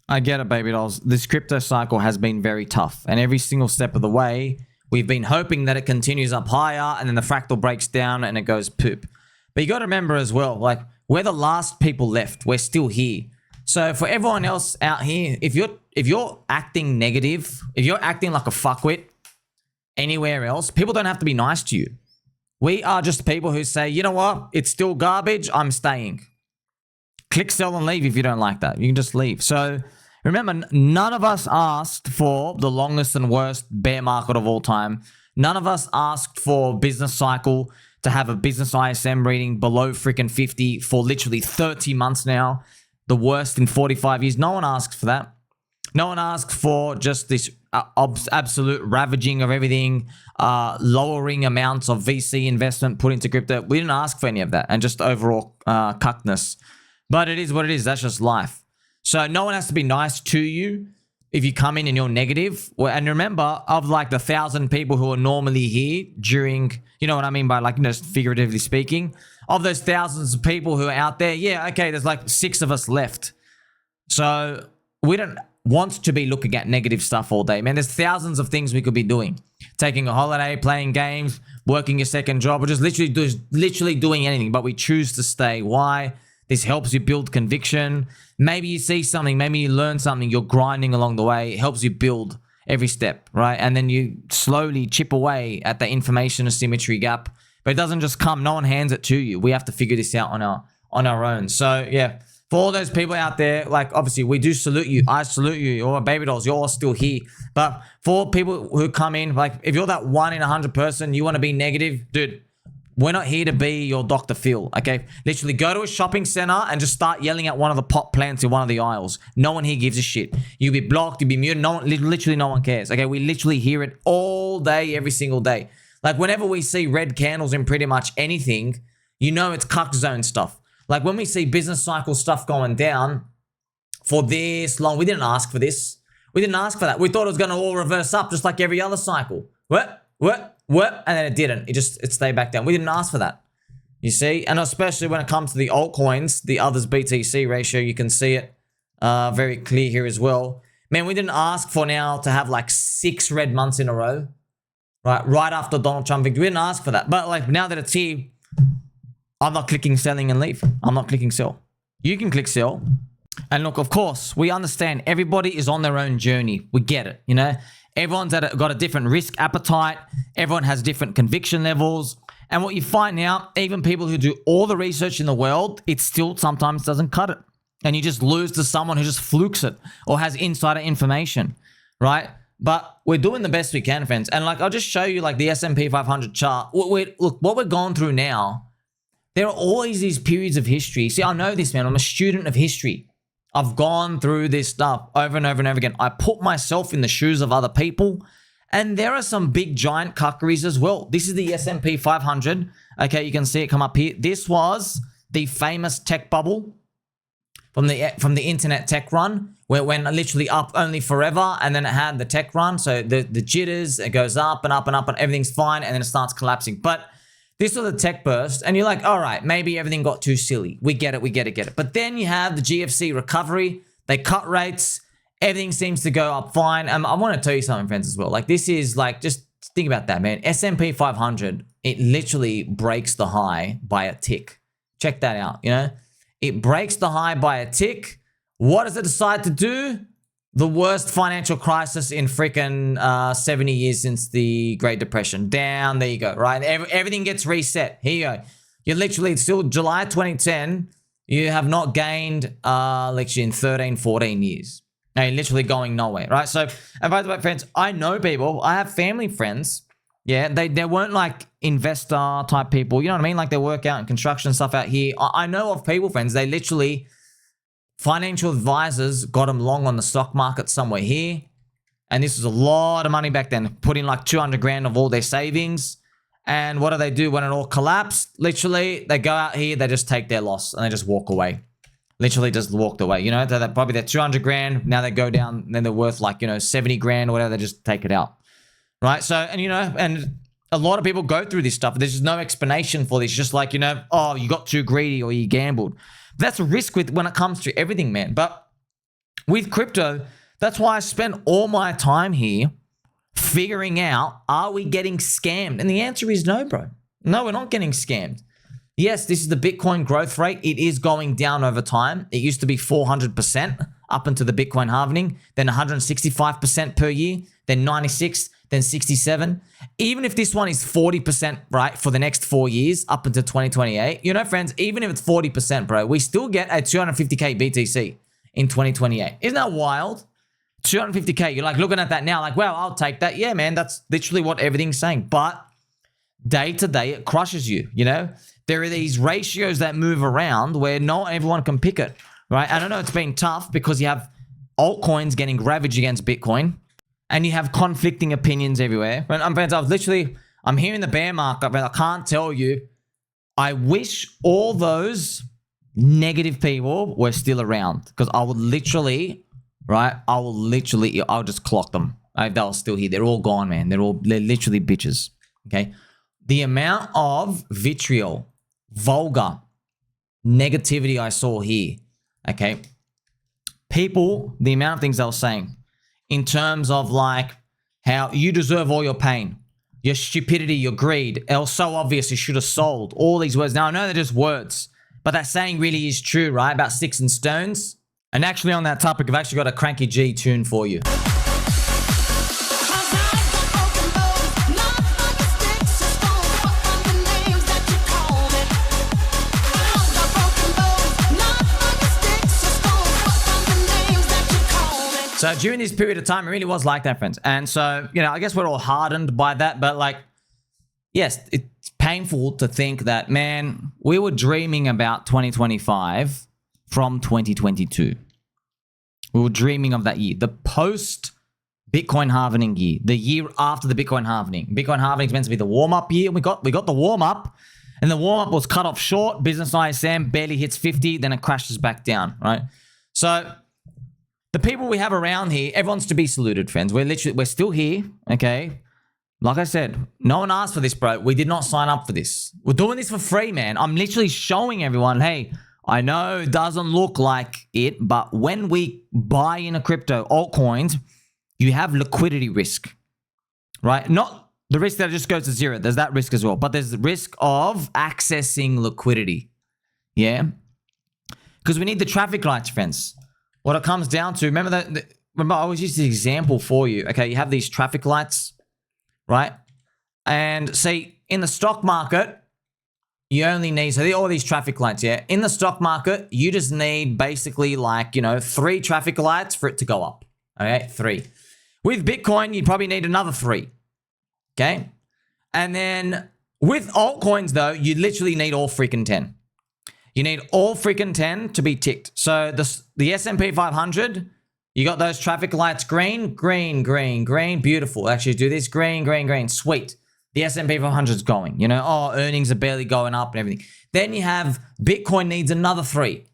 I get it, baby dolls. This crypto cycle has been very tough, and every single step of the way, we've been hoping that it continues up higher, and then the fractal breaks down and it goes poop. But you got to remember as well, like, we're the last people left. We're still here. So for everyone else out here, if you're acting negative, if you're acting like a fuckwit anywhere else, people don't have to be nice to you. We are just people who say, you know what? It's still garbage. I'm staying. Click sell and leave if you don't like that. You can just leave. So remember, none of us asked for the longest and worst bear market of all time. None of us asked for business cycle to have a business ISM reading below freaking 50 for literally 30 months now. The worst in 45 years. No one asked for that. No one asked for just this absolute ravaging of everything, lowering amounts of VC investment put into crypto. We didn't ask for any of that, and just overall cuckness. But it is what it is. That's just life. So no one has to be nice to you if you come in and you're negative. And remember, of like the 1,000 people who are normally here during, you know what I mean by like, just figuratively speaking, of those thousands of people who are out there, yeah, okay, there's like 6 of us left. So we don't want to be looking at negative stuff all day, man. There's thousands of things we could be doing. Taking a holiday, playing games, working your second job, or just literally doing anything. But we choose to stay. Why? This helps you build conviction. Maybe you see something, maybe you learn something, you're grinding along the way. It helps you build every step, right? And then you slowly chip away at the information asymmetry gap. But it doesn't just come, no one hands it to you. We have to figure this out on our own. So yeah, for all those people out there, like obviously we do salute you. I salute you. You're baby dolls. You're all still here. But for people who come in, like if you're that 1 in 100 person, you want to be negative, dude, we're not here to be your Dr. Phil, okay? Literally go to a shopping center and just start yelling at one of the pot plants in one of the aisles. No one here gives a shit. You'll be blocked, you'll be muted. No one, literally no one cares, okay? We literally hear it all day, every single day. Like whenever we see red candles in pretty much anything, you know it's cuck zone stuff. Like when we see business cycle stuff going down for this long, we didn't ask for this. We didn't ask for that. We thought it was going to all reverse up just like every other cycle. What? And then it didn't. It stayed back down. We didn't ask for that. You see? And especially when it comes to the altcoins, the OTHERS-btc ratio, you can see it very clear here as well. Man, we didn't ask for now to have like 6 red months in a row. Right after Donald Trump victory. We didn't ask for that. But like now that it's here, I'm not clicking selling and leave. I'm not clicking sell. You can click sell. And look, of course, we understand everybody is on their own journey. We get it, you know? Everyone's got a different risk appetite. Everyone has different conviction levels. And what you find now, even people who do all the research in the world, it still sometimes doesn't cut it. And you just lose to someone who just flukes it or has insider information, right? But we're doing the best we can, friends. And like, I'll just show you like the S&P 500 chart. Look, what we're going through now, there are always these periods of history. See, I know this, man. I'm a student of history. I've gone through this stuff over and over and over again. I put myself in the shoes of other people, and there are some big giant cuckeries as well. This is the S&P 500. Okay, you can see it come up here. This was the famous tech bubble from the internet tech run, where it went literally up only forever, and then it had the tech run. So the jitters, it goes up and up and up, and everything's fine, and then it starts collapsing. But this was a tech burst, and you're like, all right, maybe everything got too silly. We get it. But then you have the GFC recovery. They cut rates. Everything seems to go up fine. I want to tell you something, friends, as well. Like, this is like, just think about that, man. S&P 500, it literally breaks the high by a tick. Check that out, you know? It breaks the high by a tick. What does it decide to do? The worst financial crisis in freaking 70 years since the Great Depression. Down, there you go, right? Everything gets reset. Here you go. You're literally, it's still July 2010. You have not gained literally in 13, 14 years. Now you're literally going nowhere, right? So, and by the way, friends, I know people. I have family friends. Yeah, they weren't like investor type people. You know what I mean? Like they work out in construction stuff out here. I know of people, friends, they literally... Financial advisors got them long on the stock market somewhere here. And this was a lot of money back then. Put in like 200 grand of all their savings. And what do when it all collapsed? Literally, they go out here, they just take their loss and they just walk away. Literally just walked away. You know, they're probably their 200 grand. Now they go down, then they're worth like, you know, 70 grand or whatever. They just take it out. Right? So, and you know, and a lot of people go through this stuff. There's just no explanation for this. Just like, you know, oh, you got too greedy or you gambled. That's a risk when it comes to everything, man. But With crypto, that's why I spend all my time here figuring out, are we getting scammed? And the answer is no, bro. No, we're not getting scammed. Yes, this is the Bitcoin growth rate. It is going down over time. It used to be 400% up into the Bitcoin halving, then 165% per year, then 96, then 67. Even if this one is 40%, right, for the next 4 years up into 2028, you know, friends, even if it's 40%, bro, we still get a 250K BTC in 2028. Isn't that wild? 250K. You're like looking at that now, like, well, I'll take that. Yeah, man, that's literally what everything's saying. But day to day, it crushes you, you know? There are these ratios that move around where not everyone can pick it, right? I don't know, it's been tough because you have altcoins getting ravaged against Bitcoin and you have conflicting opinions everywhere. But I'm here in the bear market, but I can't tell you. I wish all those negative people were still around because I would literally, right? I'll just clock them. They're still here. They're all gone, man. They're literally bitches, okay? The amount of vitriol, vulgar negativity I saw here, okay? People, the amount of things they were saying in terms of like how you deserve all your pain, your stupidity, your greed, it was so obvious you should have sold, all these words. Now, I know they're just words, but that saying really is true, right? About sticks and stones. And actually on that topic, I've actually got a Cranky G tune for you. So during this period of time, it really was like that, friends. And so, you know, I guess we're all hardened by that. But like, yes, it's painful to think that, man, we were dreaming about 2025 from 2022. We were dreaming of that year. The post-Bitcoin halving year. The year after the Bitcoin halving. Bitcoin halving is meant to be the warm-up year. We got the warm-up. And the warm-up was cut off short. Business ISM barely hits 50. Then it crashes back down, right? So the people we have around here, everyone's to be saluted, friends. We're still here, okay? Like I said, no one asked for this, bro. We did not sign up for this. We're doing this for free, man. I'm literally showing everyone, hey, I know it doesn't look like it, but when we buy in a crypto altcoins, you have liquidity risk, right? Not the risk that it just goes to zero. There's that risk as well, but there's the risk of accessing liquidity, yeah? Because we need the traffic lights, friends. What it comes down to, remember I always use this example for you. Okay, you have these traffic lights, right? And see, in the stock market, you only need, so all these traffic lights, yeah? In the stock market, you just need basically like, you know, 3 traffic lights for it to go up, okay? 3. With Bitcoin, you probably need another 3, okay? And then with altcoins though, you literally need all freaking 10. You need all freaking 10 to be ticked. So the S&P 500, you got those traffic lights green, green, green, green. Beautiful. Actually, do this green, green, green. Sweet. The S&P 500 is going. You know, oh, earnings are barely going up and everything. Then you have Bitcoin needs another 3.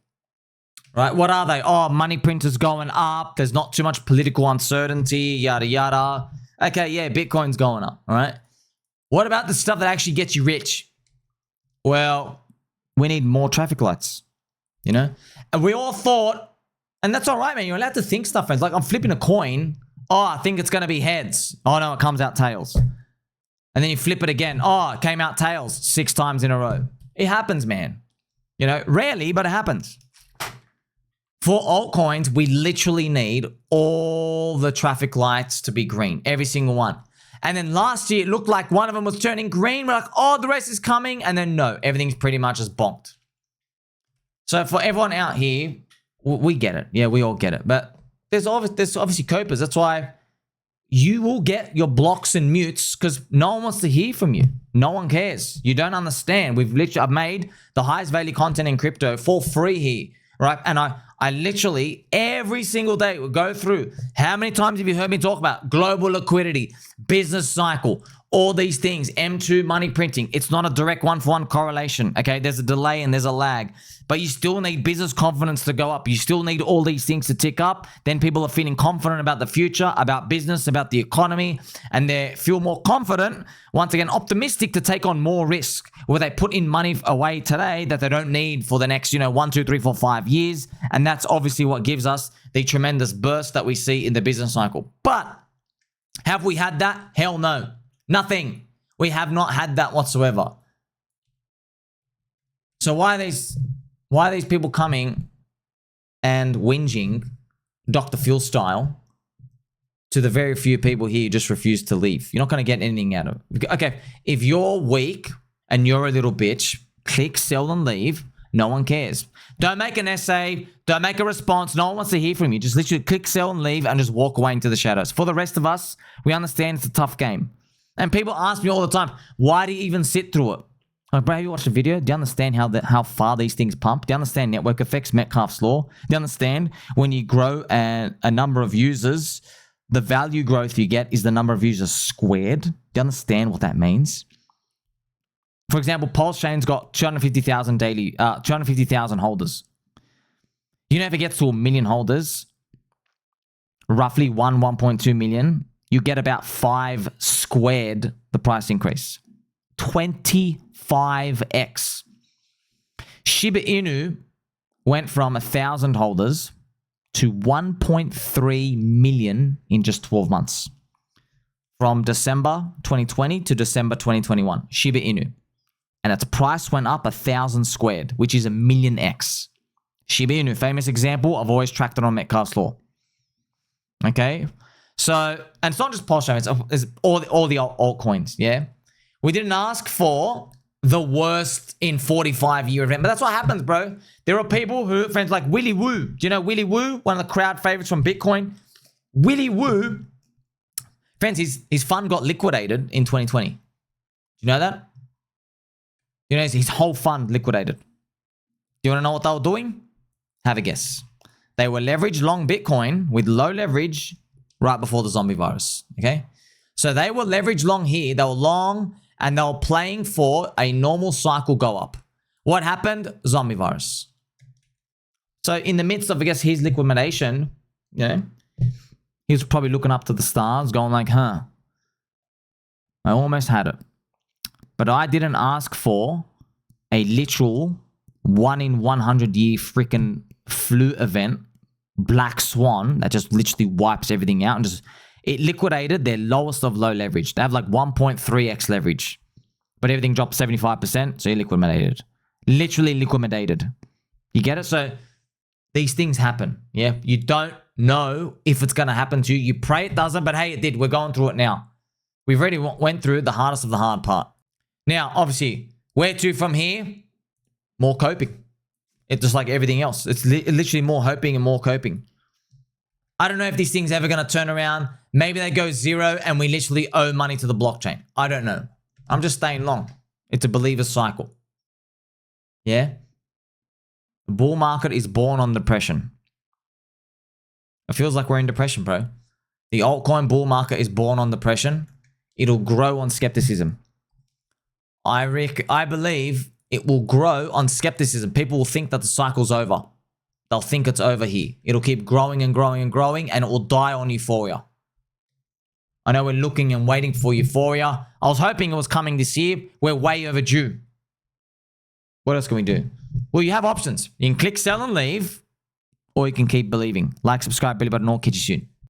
Right? What are they? Oh, money printers going up. There's not too much political uncertainty, yada, yada. Okay, yeah, Bitcoin's going up. All right. What about the stuff that actually gets you rich? Well, we need more traffic lights, you know? And we all thought, and that's all right, man. You're allowed to think stuff, friends. Like, I'm flipping a coin. Oh, I think it's going to be heads. Oh, no, it comes out tails. And then you flip it again. Oh, it came out tails 6 times in a row. It happens, man. You know, rarely, but it happens. For altcoins, we literally need all the traffic lights to be green. Every single one. And then last year, it looked like one of them was turning green. We're like, oh, the rest is coming. And then no, everything's pretty much just bonked. So for everyone out here, we get it. Yeah, we all get it. But there's obviously copers. That's why you will get your blocks and mutes because no one wants to hear from you. No one cares. You don't understand. I've made the highest value content in crypto for free here, right? And I literally every single day will go through how many times have you heard me talk about global liquidity, business cycle, all these things, M2 money printing. It's not a direct one-for-one correlation, okay? There's a delay and there's a lag. But you still need business confidence to go up. You still need all these things to tick up. Then people are feeling confident about the future, about business, about the economy, and they feel more confident, once again, optimistic to take on more risk, where they put in money away today that they don't need for the next, 1, 2, 3, 4, 5 years. And that's obviously what gives us the tremendous burst that we see in the business cycle. But have we had that? Hell no. Nothing. We have not had that whatsoever. So why are these people coming and whinging, Dr. Phil style, to the very few people here who just refuse to leave? You're not going to get anything out of it. Okay, if you're weak and you're a little bitch, click, sell, and leave. No one cares. Don't make an essay. Don't make a response. No one wants to hear from you. Just literally click, sell, and leave, and just walk away into the shadows. For the rest of us, we understand it's a tough game. And people ask me all the time, why do you even sit through it? Like, bro, have you watched the video? Do you understand how far these things pump? Do you understand network effects, Metcalfe's law? Do you understand when you grow a number of users, the value growth you get is the number of users squared? Do you understand what that means? For example, Pulse Chain's got 250,000 holders. If it gets to 1 million holders, roughly 1.2 million, you get about 5 squared the price increase. 25x. Shiba Inu went from 1,000 holders to 1.3 million in just 12 months. From December 2020 to December 2021. Shiba Inu. And its price went up 1,000 squared, which is 1 million X. Shiba Inu, famous example. I've always tracked it on Metcalfe's law. Okay? So, and it's not just Pulse Chain, it's all the altcoins, yeah? We didn't ask for the worst in 45-year event, but that's what happens, bro. There are people who, friends like Willy Woo. Do you know Willy Woo? One of the crowd favorites from Bitcoin. Willy Woo, friends, his fund got liquidated in 2020. Do you know that? His whole fund liquidated. Do you want to know what they were doing? Have a guess. They were leveraged long Bitcoin with low leverage right before the zombie virus. Okay? So they were leveraged long here. They were long and they were playing for a normal cycle go up. What happened? Zombie virus. So in the midst of, I guess, his liquidation, he was probably looking up to the stars going like, I almost had it. But I didn't ask for a literal 1 in 100 year freaking flu event, black swan, that just literally wipes everything out and it liquidated their lowest of low leverage. They have like 1.3x leverage, but everything dropped 75%, so you liquidated. Literally liquidated. You get it? So these things happen, yeah? You don't know if it's going to happen to you. You pray it doesn't, but hey, it did. We're going through it now. We've already went through the hardest of the hard part. Now, obviously, where to from here? More coping. It's just like everything else. It's literally more hoping and more coping. I don't know if these things ever going to turn around. Maybe they go zero and we literally owe money to the blockchain. I don't know. I'm just staying long. It's a believer's cycle. Yeah? The bull market is born on depression. It feels like we're in depression, bro. The altcoin bull market is born on depression. It'll grow on skepticism. I believe it will grow on skepticism. People will think that the cycle's over. They'll think it's over here. It'll keep growing and growing and growing, and it will die on euphoria. I know we're looking and waiting for euphoria. I was hoping it was coming this year. We're way overdue. What else can we do? Well, you have options. You can click, sell, and leave, or you can keep believing. Like, subscribe, belly button, all. Catch you soon.